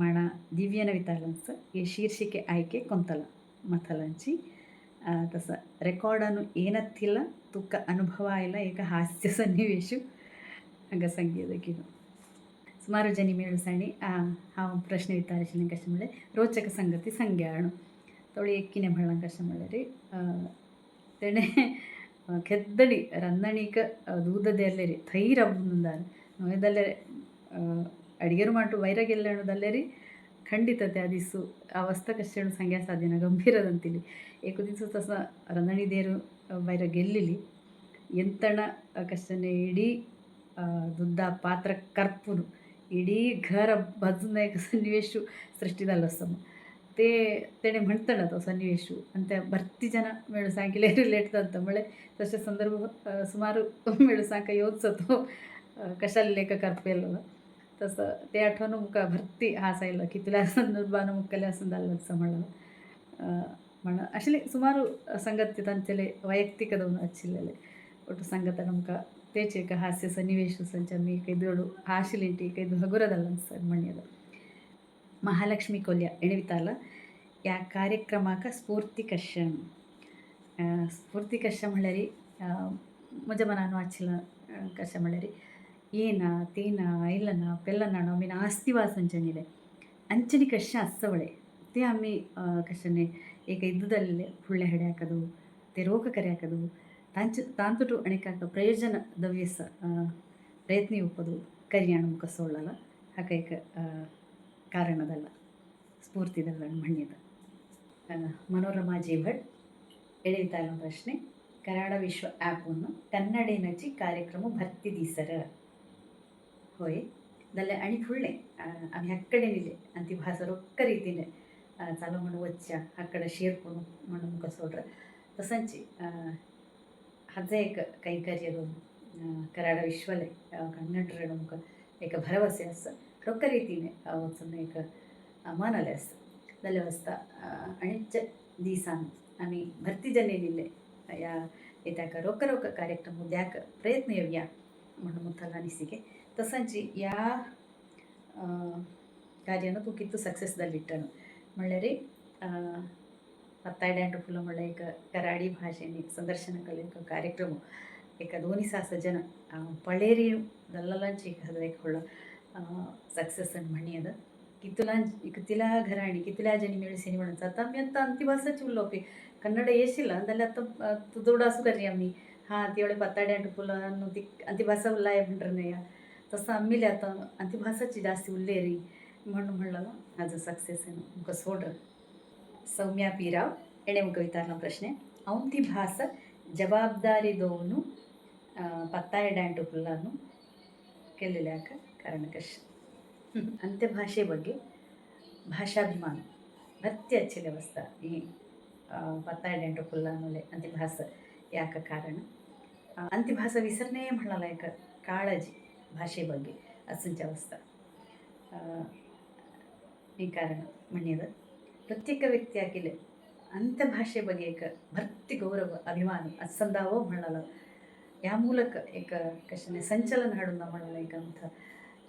ಮಾಣ ದಿವ್ಯನ ವಿತಾಲನ್ಸ ಈ ಶೀರ್ಷಿಕೆ ಆಯ್ಕೆ ಕೊಂತಲ ಮಥಲಂಚಿ तसं रेकॉर्डानु ಏನತ್ತಿಲ್ಲ ತುಕ್ಕ ಅನುಭವ ಇಲ್ಲ ಏಕ ಹಾಸ್ಯ ಸನ್ನಿವೇಶ ಹಂಗ ಸಂಗೀತಕ್ಕಿದು ಸುಮಾರು ಜನಿ ಮೇಳುಸಾಣಿ हा प्रश्न विचारशिल्लें कशें म्हणल्यार रोचक संगती संग्याणू तोळी एक्किने म्हणलां कशें म्हणल्यार तेणें ಕೆದ್ದಡಿ ರನ್ನಣಿಕ ದೂದದೆಲ್ಲರಿ ಥೈರ ಮುಂದಾರು ನೋಯ್ದಲ್ಲೇ ಅಡಿಗೆರು ಮಾಟು ವೈರಗೆಲ್ಲಣದಲ್ಲರಿ ಖಂಡಿತತೆ ಅದಿಸು ಅವಸ್ಥೆ ಕಷ್ಟೇನು ಸಂಖ್ಯಾ ಸಾಧ್ಯನ ಗಂಭೀರದಂತಿಲಿ ಏಕು ದಿವಸ ತಸ ರಂದಣಿದೇರು ವೈರ ಗೆಲ್ಲಿಲಿ ಎಂತಣ ಕಷ್ಟನೇ ಇಡೀ ದುದ್ದ ಪಾತ್ರ ಕರ್ಪುನು ಇಡೀ घर भजून एक सन्निवेश सृष्टीदालो ते तेणे म्हणटना तो सन्निवेश आणि त्या भरती जन मेळसांकी रिलेट जाता म्हळ्यार तशे संदर्भ सुमारू मेळसांक येवचो तो कशाला लेख करपेलो तसं ते आठवण मुका भरती हासायला कितल्या संदर्भानं मुक्कले असं जाल्लं असं म्हणलं म्हण अशे सुमारू संगती तांचेले वैयक्तिकदवून हच्चिल्लेले ಒಟ್ಟು ಸಂಗತ ನಮ್ಗೆ ತೇಚೇಕ ಹಾಸ್ಯ ಸನ್ನಿವೇಶ ಸಂಚಮಿ ಕೈದೋಡು ಆಶಿಲಿಂಟಿ ಕೈದು ಹಗುರದಲ್ಲ ಅನ್ಸರ್ ಮಣ್ಯದ ಮಹಾಲಕ್ಷ್ಮಿ ಕೊಲ್ಯ ಎಣಿವಿತಾಲ या कार्यक्रमाक स्फूर्ती कशें स्फूर्ती कशें म्हणल्यार म्हज्या मनान वाचिल्लें कशें म्हणल्यार येना तेना आयलना पेल्लना आमी आस्तिवासंचनिले अंचनी कशें आसवळे ते आमी कशें एक ಇದ್ದುದಲ್ಲೇ ಫುಳ್ಳೆ ಹಿಡಿಯಾಕದು ते ರೋಗ ಕರೆಯಾಕದು ತಾಂತುಟು ಅಣಿಕಾಕ ಪ್ರಯೋಜನ ದವ್ಯಸ ಪ್ರಯತ್ನ ಉಪ್ಪದು ಕರಿಯಾಣ ಮುಖ ಸೋಳ್ಳಲ್ಲ ಹಾಕೈಕ ಕಾರಣದಲ್ಲ ಸ್ಫೂರ್ತಿದಲ್ಲ ಮಣ್ಯದ ಮನೋರಮಾ ಜೆ ಭಟ್ ಎಳೆಯುತ್ತಾಲ ಪ್ರಶ್ನೆ ಕರಾಳ ವಿಶ್ವ ಆ್ಯಪನ್ನು ಕನ್ನಡೇನಚ್ಚಿ ಕಾರ್ಯಕ್ರಮ ಭರ್ತಿ ದಿಸರ होय जाल्यार आनी फुडलें आमी हक्कडे निले आनी ती भास रोक्क रितीने चालू म्हणून वच्च्या हक्कड शेर करून म्हणून मुखार सोडर तसंच हाजे एक ಕೈಂಕರ್ಯದ ಕರಾಡ ವಿಶ್ವಲೆ ಕನ್ನಡರ ಮುಖ एक ಭರವಸೆ ಅಸ ರೊಕ್ಕ ರೀತಿನೇ वचून एक मानले आसा जाल्यार वसता आनीच दिसान आमी भरती जन येयल्ले या येत्याक रोख रोख कार्यक्रम उद्याक प्रयत्न येवया म्हणून मुथल अनिसिके तसंच या कार्यानं तूं कितू सक्सेस जाल्लिट्टण म्हणल्यार पत्तायड्यांट फुलं म्हणल्यार एक कराडी भाशेनी संदर्शन केले एक कार्यक्रम एक 2,000 जन पळेरी दल्लांची एक व्हडलो सक्सेस म्हणयद कितल्या घराणी कितल्या जणी मेळून म्हणून आता आमी आतां अंतिभासाची उलोवपी कन्नड येशिल्ला जाल्यार आतां तुदोड आसूं करया आमी हां ती वेळी पत्ताड्यांट फुलां ती अंतिभासा उरलाय म्हणटरनया तसं आम्ही आतां अंतिभासाची जास्ती उरलेरी म्हणून म्हणलं हाजो सक्सेस मुखार सोडर सौम्या पीराव एणे मुखार विचारलो प्रश्न हांव ती भास जबाबदारी दवरून ಪತ್ತಾಯಡ್ಯಾಂಟ್ ಫುಲ್ಲಾನು ಕೇಳಲಿಲ್ಯಾಕ ಕಾರಣ ಕಷ್ಟ ಅಂತ್ಯ ಭಾಷೆ ಬಗ್ಗೆ ಭಾಷಾಭಿಮಾನ ಭರ್ತಿ ಹಚ್ಚಿಲೆ ವಸ್ತ ಈ पत्तायडेंटो फुल्ल आमले अंतिभास याक कारण अंतिभास विसरणे म्हणला एक काळजी भाषे ಬಗ್ಗೆ असंच अवस्था ಈ ಕಾರಣ ಮಣ್ಯದ ಪ್ರತ್ಯೇಕ ವ್ಯಕ್ತಿ ಆಗಿಲ್ಲ ಅಂಥ ಭಾಷೆ ಬಗ್ಗೆ एक भरती गौरव अभिमान असंदावो म्हणाला या ಮೂಲಕ एक कशाने संचलन हाडून म्हणाला एक अंथ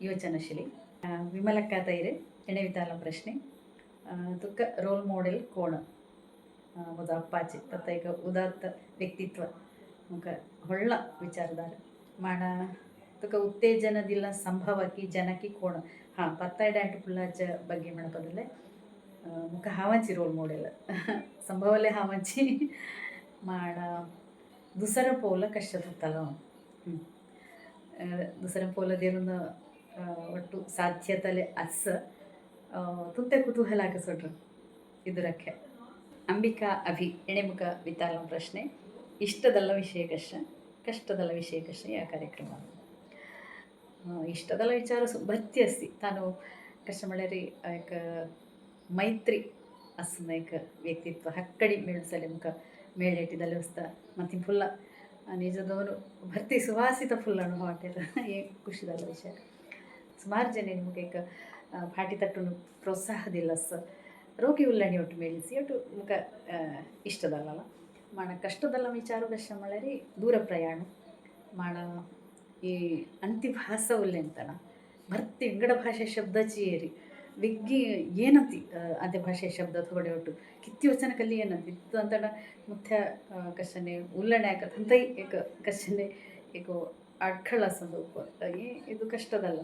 योचनाशिली विमलक्का तैरे एणे विताला प्रश्ने तुका रोल मॉडेल कोण माझा अप्पाचे तत्त एक उदात्त व्यक्तित्व मुख ಹೊಳ್ಳ विचारदार माणा तुका उत्तेजन दिला संभवकी जनकी कोण हां पत्तायडांट फुल्लाच्या ಬಗ್ಗೆ म्हणपदले मुख हावांची रोल मॉडेल संभवले हावांची माण दुसरं पोलं कशात होताला दुसरं पोलं देरून ಒಟ್ಟು ಸಾಧ್ಯತಲೆ ಅಸ್ಸ ತುತ್ತೆ ಕುತೂಹಲ ಸೊಟ್ರು ಇದರಕ್ಕೆ ಅಂಬಿಕಾ ಅಭಿ ಎಣೆಮುಖ ವಿತಾಲ ಪ್ರಶ್ನೆ ಇಷ್ಟದಲ್ಲ ವಿಷಯ ಕಷ್ಟದಲ್ಲ ವಿಷಯ या ಕಾರ್ಯಕ್ರಮ ಇಷ್ಟದಲ್ಲ ವಿಚಾರ भरती असती तानु कशें म्हणल्यार एक मैत्री आसना एक व्यक्तित्व हक्कडी मेळसले मुखार मेळ्ळेटिदले वस्ता ಮತ್ತೆ ಫುಲ್ಲ ನಿಜದವನು भरती ಸುವಾಸಿತ ಫುಲ್ಲನ್ನು ಹೊಟ್ಟೆದ एक ಖುಷಿ जालो विषय ಸುಮಾರು ಜನ ನಿಮಗೆ ಈಗ फाटी तट्टून प्रोत्साह दिला रोगी उल्लणी ಒಟ್ಟು ಮೇಳಿಸಿ ಒಟ್ಟು ಮುಖ ಇಷ್ಟದಲ್ಲ ಮಾಣ ಕಷ್ಟದಲ್ಲ ವಿಚಾರ ಕಷ್ಟ ಮಳರಿ ದೂರ ಪ್ರಯಾಣ ಮಾಣ ಈ ಅಂತಿಭಾಸ ಉಲ್ಲೆ ಅಂತಣ ಭರ್ತಿ ಇಂಗಡ ಭಾಷೆ ಶಬ್ದಾची ಏರಿ ವಿಗ್ಗಿ ಏನಂತಿ ಅಂತ್ಯ ಭಾಷೆ ಶಬ್ದ थोडे ಒಟ್ಟು किती वचन कल्ली ಏನಂತಿ ಇತ್ತು ಅಂತಣ ಮುಖ್ಯ ಕಷ್ಟನೆ ಉಲ್ಲಣೆ ಆಕಂತ एक ಕಷ್ಟನೆ एक ಅಡ್ಕಳ ಸಂದು ಇದು ಕಷ್ಟದಲ್ಲ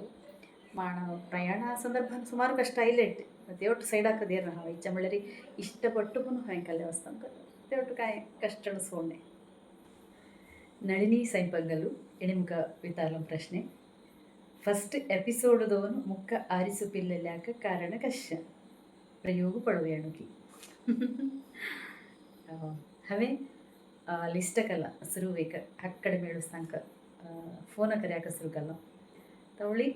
ಮಾಣ ಪ್ರಯಾಣ ಸಂದರ್ಭ ಸುಮಾರು ಕಷ್ಟ ಇಲ್ಲೆಟ್ಟು ದೇವಟ್ಟು ಸೈಡ್ ಹಾಕದೇರು ನಾವು ಇಚ್ಛೆ ಮಳ್ಳರಿ ಇಷ್ಟಪಟ್ಟು ಪುನಃ ಸಾಯಂಕಾಲ ವಸ್ತಂಕ ದೇವಟ್ಟು ಕಾಯಿ ಕಷ್ಟ ಸೋಣೆ ನಳಿನಿ ಸೈಪಂಗಲು ಎಣಿಮುಖ ವಿತಾಲಂ ಪ್ರಶ್ನೆ ಫಸ್ಟ್ ಎಪಿಸೋಡ್ದವನು ಮುಖ ಆರಿಸು ಪಿಲ್ಲೆಲ್ಯಾಕ ಕಾರಣ ಕಷ್ಟ ಪ್ರಯೋಗ ಪಡುವೆಣುಕಿ ಹವೆ ಲಿಸ್ಟಕಲ್ಲ ಸುರುವೇಕ ಹಕ್ಕಡೆ ಮೇಳುಸ್ತಂಕ ಫೋನ ಕರ್ಯಾಕ ಸುರುಕಲ್ಲ ತವಳಿ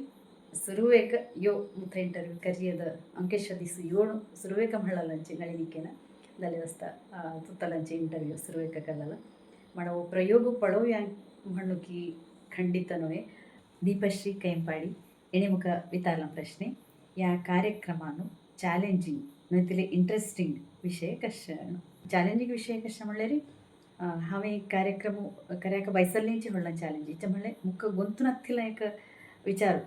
ಸುರುವೇಕ ಯೋ ಮುತ್ತ ಇಂಟರ್ವ್ಯೂ ಕರಿಯದ ಅಂಕೇಶ ದಿಸು ಯೋಳು ಸುರುವೇಕ ಮಳ್ಳಲಂಚೆ ನಳಿನಿಕೆನ ದಲೆವಸ್ತ ತುತ್ತಲಂಚೆ ಇಂಟರ್ವ್ಯೂ ಸುರುವೇಕ ಕಲ್ಲಲ ಮಾಡವು ಪ್ರಯೋಗ ಪಡವು ಯಾಂಗ್ ಮಣ್ಣುಕಿ ಖಂಡಿತನೋಯೆ ದೀಪಶ್ರೀ ಕೈಂಪಾಡಿ ಎಣೆಮುಖ ವಿತಾಲಂ ಪ್ರಶ್ನೆ ಯಾ ಕಾರ್ಯಕ್ರಮನು ಚಾಲೆಂಜಿಂಗ್ ನತಿಲೆ ಇಂಟ್ರೆಸ್ಟಿಂಗ್ ವಿಷಯ कश ಚಾಲೆಂಜಿಂಗ್ ವಿಷಯ कश म्हणल्यार हांवें कार्यक्रम करायक बैसल्लेंची व्हडलें चॅलेंज इच्छा म्हणल्यार मुख्य गोंतून नासलें एक विचार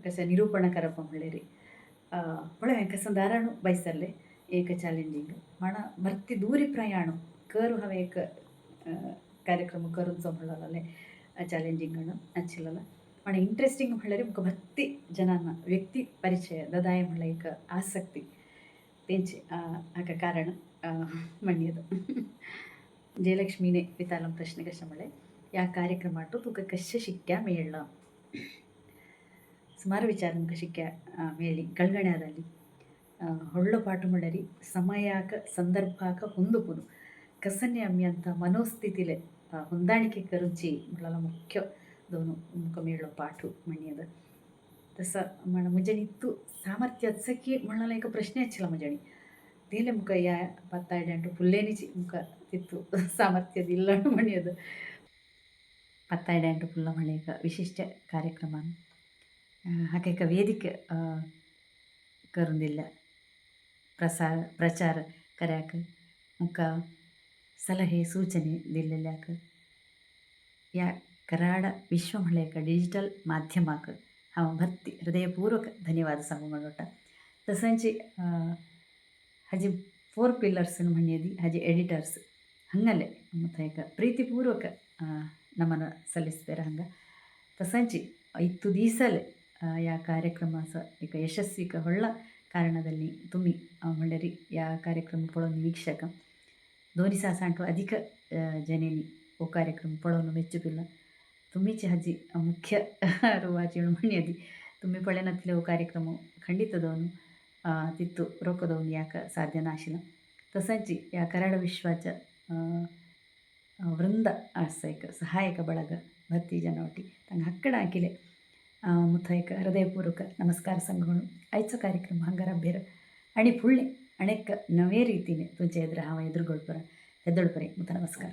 कशें निरूपण करप म्हणल्यार पळय हांवें कसं दाराण बैसल्ले एक चॅलेंजींग म्हणा भरती दूरी प्रयाण कर हांवें एक कार्यक्रम करूचो म्हणलें चॅलेंजींग आशिल्लो पण इंट्रेस्टिंग म्हणल्यार मुख्य भरती जनांना व्यक्ती परिचय ददाय म्हणल्यार एक आसक्ती तेंचे हाका कारण म्हणयेद जयलक्ष्मीने वितालम प्रश्न कशें म्हणलें ह्या कार्यक्रमांतू तुका कशें शिक्क्या मेळ्ळां ಸುಮಾರು ವಿಚಾರ ಮುಖ ಶಿಕ್ಕ್ಯ ಮೇಳಿ ಕಳ್ಗಣ್ಯಾದಲ್ಲಿ ಹೊಳ್ಳ ಪಾಠ ಮಾಡರಿ ಸಮಯಾಕ ಸಂದರ್ಭಾಕ ಹೊಂದುಪುನು ಕಸನ್ನೆ ಅಮ್ಮಿ ಅಂತ ಮನೋಸ್ಥಿತಿಲೆ ಹೊಂದಾಣಿಕೆ ಕರುಂಚಿ ಮಳಲ ಮುಖ್ಯ दोन मुख मेळ्ळो पाठ म्हणयेद तसा म्हण मुजेनित्तू सामर्थ्य अचकी म्हणला एक प्रश्न आशिल्लो मुजेणी दिले मुख या पत्तायड्यांटू फुल्लेनीची मुख तितू सामर्थ्य दिल्लं म्हणयेद पत्तायड्यांटू फुल्ल म्हणे एक विशिष्ट कार्यक्रमान हाका एक ವೇದಿಕೆ करून दिल्या प्रचार कर्याक मुख सलहे सूचने दिल्ल्याक या कराड विश्व म्हणल्यार एका डिजिटल माध्यमाक हांव भरती हृदयपूर्वक धन्यवाद सांगू म्हणटा तसंच हाजे 4 पिलर्स म्हणयेदी हाजे एडिटर्स हंगले ಮತ್ತು एक ಪ್ರೀತಿಪೂರ್ವಕ ನಮನ ಸಲ್ಲಿಸ್ತಾರೆ ಹಂಗೆ ತಸಂಚಿ ಇತ್ತು ದೀಸಲೆ या ಕಾರ್ಯಕ್ರಮಸ एक ಯಶಸ್ವಿಕ ಹೊಳ್ಳ ಕಾರಣದಲ್ಲಿ तुम्ही म्हणल्यारी या कार्यक्रम पळोवन वीक्षक 2 अधिक जनेनी हो कार्यक्रम पळोवन मेच्चुपिल्ला तुम्हीची हाजी मुख्य रुवाची म्हणयेदी तुम्ही पळयनातले हो कार्यक्रम ಖಂಡಿತ दोन तितू रोखदवन याक साध्य नाशिल्लें तसंच या कराड विश्वाच्या वृंद आसा एक सहायक ಬಳಗ ಭರ್ತಿ ಜನವಟಿ तांकां हक्कड हाकिले मुथा एक हृदयपूर्वक नमस्कार सांगून आयचो कार्यक्रम हांगा राबेर आनी फुडलें आणेक नवे रितीने तुमच्या एदर हांव येदोळपरें मुता नमस्कार.